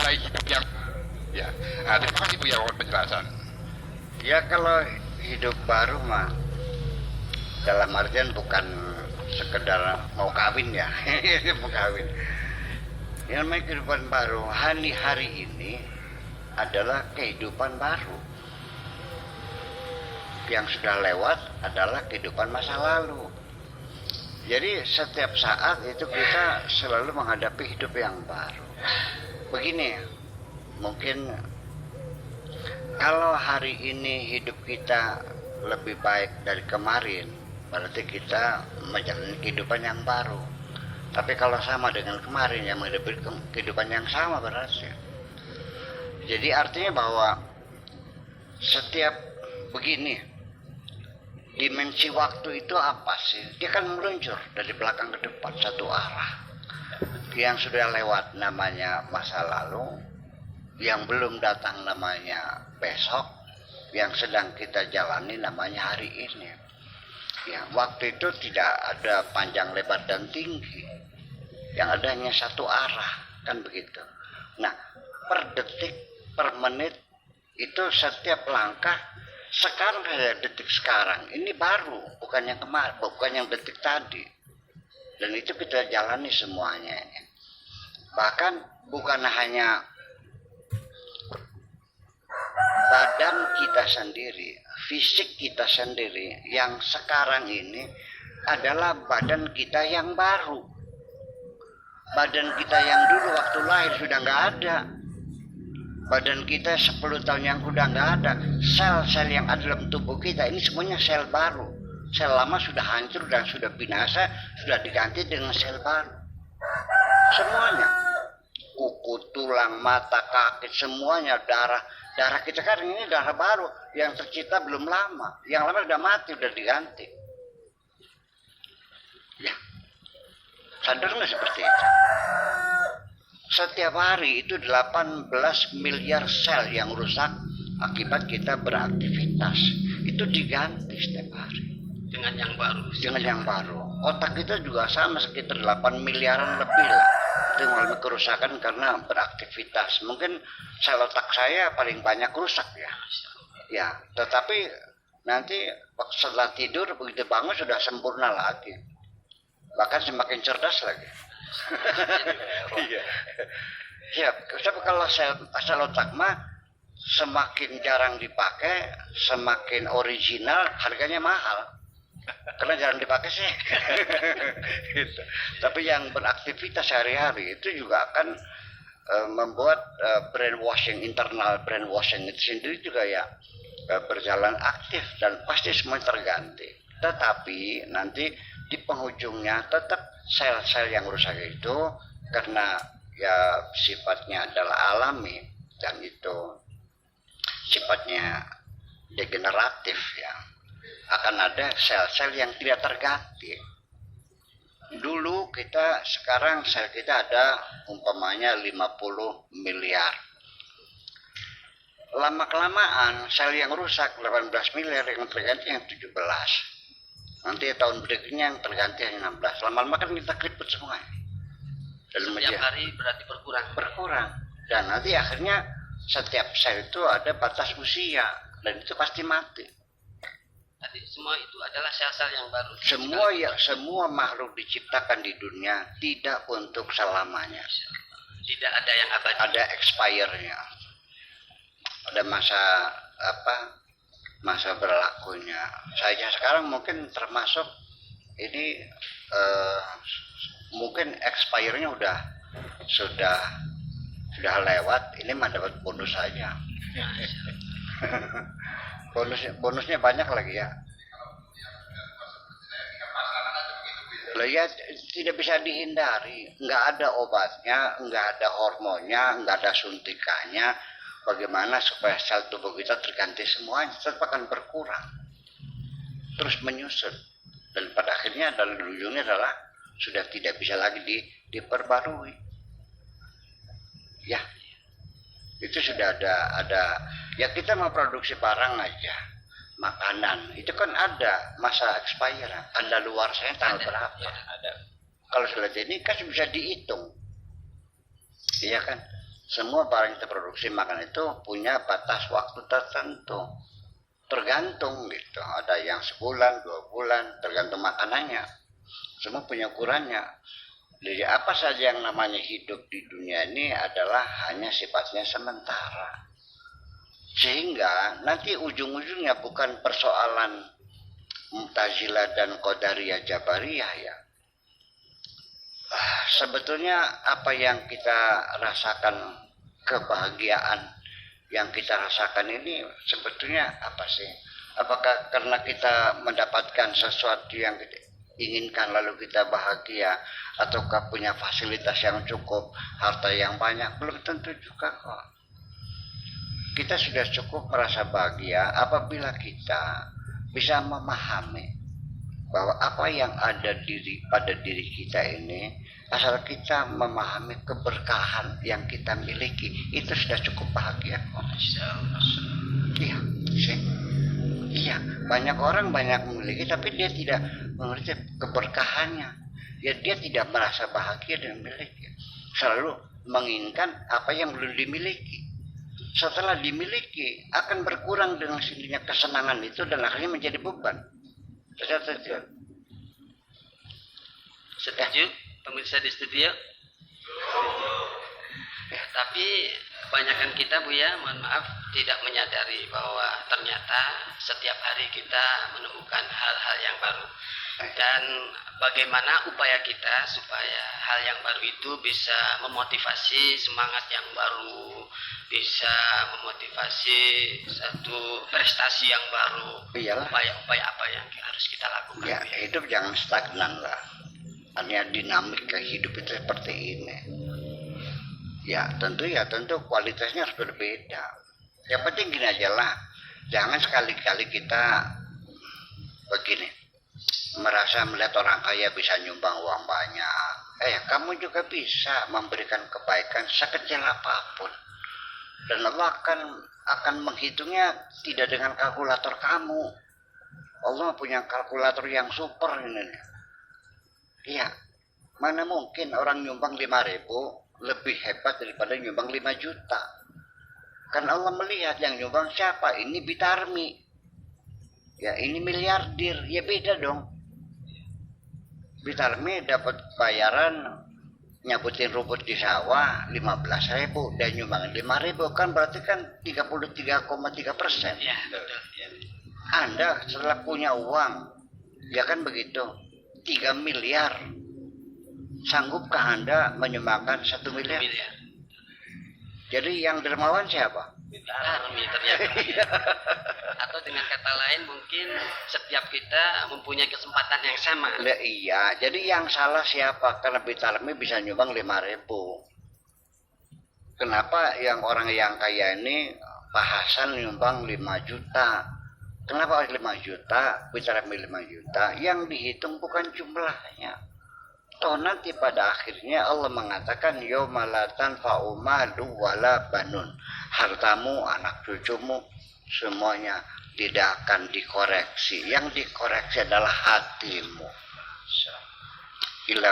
mulai hidup yang ya. Nah, terima kasih Buya buat penjelasan. Ya kalau hidup baru mah dalam artian bukan sekedar mau kawin ya, mau kawin. Yang namanya kehidupan baru hari ini adalah kehidupan baru. Yang sudah lewat adalah kehidupan masa lalu. Jadi setiap saat itu kita selalu menghadapi hidup yang baru. Begini, mungkin kalau hari ini hidup kita lebih baik dari kemarin, berarti kita menjalani kehidupan yang baru. Tapi kalau sama dengan kemarin, yang menghadapi kehidupan yang sama berarti. Jadi artinya bahwa setiap begini, dimensi waktu itu apa sih? Dia kan meluncur dari belakang ke depan satu arah. Yang sudah lewat namanya masa lalu, yang belum datang namanya besok, yang sedang kita jalani namanya hari ini. Ya, waktu itu tidak ada panjang, lebar, dan tinggi. Yang ada hanya satu arah, kan begitu. Nah, per detik, per menit, itu setiap langkah, sekarang kayak detik sekarang, ini baru, bukan yang kemarin, bukan yang detik tadi. Dan itu kita jalani semuanya. Bahkan bukan hanya badan kita sendiri, fisik kita sendiri yang sekarang ini adalah badan kita yang baru. Badan kita yang dulu waktu lahir sudah nggak ada. Badan kita 10 tahun yang sudah nggak ada. Sel-sel yang ada dalam tubuh kita ini semuanya sel baru. Sel lama sudah hancur dan sudah binasa, sudah diganti dengan sel baru. Semuanya. Kuku, tulang, mata, kaki, semuanya darah. Darah kita kan ini darah baru yang tercipta belum lama. Yang lama sudah mati, sudah diganti. Ya. Sadar nggak seperti itu? Setiap hari itu 18 miliar sel yang rusak akibat kita beraktivitas. Itu diganti setiap hari. Dengan yang baru. Dengan yang baru. Otak kita juga sama sekitar 8 miliaran lebih lah. Itu mengalami kerusakan karena beraktivitas. Mungkin sel otak saya paling banyak rusak ya. Ya, tetapi nanti setelah tidur begitu bangun sudah sempurna lagi. Bahkan semakin cerdas lagi. Iya. Ya, tapi kalau sel otak mah semakin jarang dipakai, semakin original, harganya mahal. Karena jarang dipakai sih. Gitu. Tapi yang beraktivitas sehari-hari itu juga akan membuat brainwashing, internal brainwashing itu sendiri juga ya berjalan aktif dan pasti semua terganti. Tetapi nanti di penghujungnya tetap sel-sel yang rusak itu karena ya sifatnya adalah alami dan itu sifatnya degeneratif ya, akan ada sel-sel yang tidak terganti. Dulu kita, sekarang sel kita ada umpamanya 50 miliar. Lama-kelamaan sel yang rusak 18 miliar, yang terganti yang 17. Nanti tahun berikutnya yang terganti hanya 16. Lama-lama kan kita keriput semua. Setiap hari berarti berkurang. Dan nanti akhirnya setiap sel itu ada batas usia dan itu pasti mati. Tadi semua itu adalah sel-sel yang baru. Semua makhluk diciptakan di dunia tidak untuk selamanya. Tidak ada yang abadi. Ada expire-nya. Ada masa berlakunya. Saya sekarang mungkin termasuk ini mungkin expire-nya sudah lewat. Ini mah dapat bonus saja. bonusnya banyak lagi ya. Ya tidak bisa dihindari, nggak ada obatnya, nggak ada hormonnya, nggak ada suntikannya. Bagaimana supaya sel tubuh kita terganti semuanya, tetap akan berkurang, terus menyusut, dan pada akhirnya dalam ujungnya adalah sudah tidak bisa lagi diperbarui. Ya, itu sudah ada. Ya kita memproduksi barang aja, makanan itu kan ada masa expire, ada luar saya tanggal berapa. Ada. Kalau sudah jadi kan bisa dihitung, iya kan? Semua barang yang kita produksi makan itu punya batas waktu tertentu. Tergantung gitu. Ada yang sebulan, 2 bulan, tergantung makanannya. Semua punya ukurannya. Jadi apa saja yang namanya hidup di dunia ini adalah hanya sifatnya sementara. Sehingga nanti ujung-ujungnya bukan persoalan Mu'tazilah dan Qadariyah Jabariyah ya. Sebetulnya apa yang kita rasakan, kebahagiaan yang kita rasakan ini sebetulnya apa sih? Apakah karena kita mendapatkan sesuatu yang kita inginkan lalu kita bahagia, ataukah punya fasilitas yang cukup, harta yang banyak? Belum tentu juga kok. Kita sudah cukup merasa bahagia apabila kita bisa memahami bahwa apa yang ada pada diri kita ini, asal kita memahami keberkahan yang kita miliki, itu sudah cukup bahagia kok. Iya, sih. Iya, banyak orang banyak memiliki tapi dia tidak mengerti keberkahannya. Ya, dia tidak merasa bahagia dengan memiliki. Selalu menginginkan apa yang belum dimiliki. Setelah dimiliki akan berkurang dengan sendirinya kesenangan itu dan akhirnya menjadi beban. Setuju? Setuju? Pemirsa di studio? Tapi kebanyakan kita Buya, mohon maaf, tidak menyadari bahwa ternyata setiap hari kita menemukan hal-hal yang baru. Dan bagaimana upaya kita supaya hal yang baru itu bisa memotivasi semangat yang baru, bisa memotivasi satu prestasi yang baru. Iyalah. Upaya-upaya apa yang harus kita lakukan? Ya, hidup jangan stagnan lah. Hanya dinamika hidup itu seperti ini. Ya tentu kualitasnya harus berbeda. Yang penting gini aja lah, jangan sekali-kali kita begini, merasa melihat orang kaya bisa nyumbang uang banyak. Kamu juga bisa memberikan kebaikan sekecil apapun, dan Allah akan menghitungnya tidak dengan kalkulator kamu. Allah punya kalkulator yang super ini. Iya, mana mungkin orang nyumbang 5.000 lebih hebat daripada nyumbang 5 juta. Kan Allah melihat yang nyumbang siapa? Ini Bitarmi. Ya, ini miliarder. Ya beda dong. Bitarmi dapat bayaran nyabutin rumput di sawah 15.000 dan nyumbang 5.000, kan berarti kan 33,3%. Ya, betul. Ya. Anda setelah punya uang, ya kan begitu, 3 miliar. Sanggupkah Anda menyumbangkan 1 miliar? Jadi yang dermawan siapa? Bitarmi ternyata. Atau dengan kata lain mungkin setiap kita mempunyai kesempatan yang sama. Iya, jadi yang salah siapa? Karena Bitarmi bisa nyumbang 5.000. Kenapa yang orang yang kaya ini Pak Hasan nyumbang 5 juta? Kenapa 5 juta? Bitarmi 5 juta? Yang dihitung bukan jumlahnya. Toh nanti pada akhirnya Allah mengatakan yauma la tanfa'u malu wala banun. Hartamu, anak cucumu, semuanya tidak akan dikoreksi. Yang dikoreksi adalah hatimu. Ila